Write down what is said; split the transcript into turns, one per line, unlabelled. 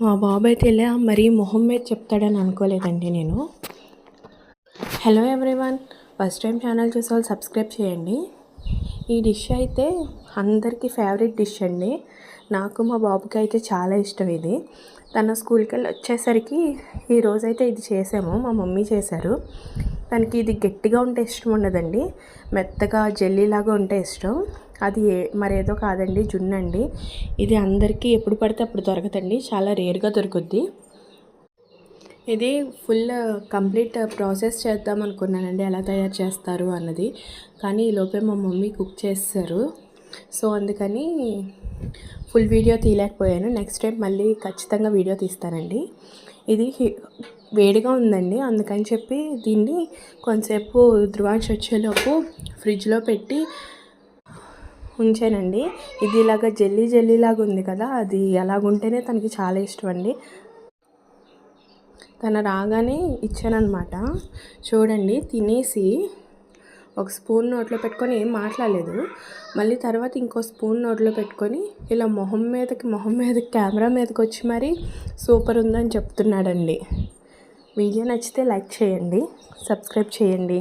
మా బాబు అయితే ఇలా మరీ మొహం మీద చెప్తాడని అనుకోలేదండి నేను. Hello everyone, first time channel చూసే వాళ్ళు సబ్స్క్రైబ్ చేయండి. ఈ డిష్ అయితే అందరికీ ఫేవరెట్ డిష్ అండి. నాకు మా బాబుకి అయితే చాలా ఇష్టం ఇది. తన స్కూల్కి వెళ్ళి వచ్చేసరికి ఈరోజైతే ఇది చేసాము, మా మమ్మీ చేశారు. తనకి ఇది గట్టిగా ఉంటే ఇష్టం ఉండదండి, మెత్తగా జెల్లీలాగా ఉంటే ఇష్టం. అది మరేదో కాదండి, జున్ను అండి. ఇది అందరికీ ఎప్పుడు పడితే అప్పుడు దొరకదండి, చాలా రేర్గా దొరుకుద్ది. ఇది ఫుల్ కంప్లీట్ ప్రాసెస్ చేద్దాం అనుకున్నానండి, ఎలా తయారు చేస్తారు అన్నది. కానీ ఈలోపే మా మమ్మీ కుక్ చేస్తారు. సో అందుకని ఫుల్ వీడియో తీయలేకపోయాను. నెక్స్ట్ టైం మళ్ళీ ఖచ్చితంగా వీడియో తీస్తానండి. ఇది వేడిగా ఉందండి, అందుకని చెప్పి దీన్ని కొంతసేపు ధృవాంశ వచ్చేలోపు ఫ్రిడ్జ్లో పెట్టి ఉంచానండి. ఇది ఇలాగ జెల్లీలాగా ఉంది కదా, అది అలాగుంటేనే తనకి చాలా ఇష్టం అండి. తను రాగానే ఇచ్చానమాట. చూడండి, తినేసి ఒక స్పూన్ నోట్లో పెట్టుకొని ఏం మాట్లాడలేదు. మళ్ళీ తర్వాత ఇంకో స్పూన్ నోట్లో పెట్టుకొని ఇలా మొహం మీదకి కెమెరా మీదకి వచ్చి మరీ సూపర్ ఉందని చెప్తున్నాడండి. వీడియో నచ్చితే లైక్ చేయండి, సబ్స్క్రైబ్ చేయండి.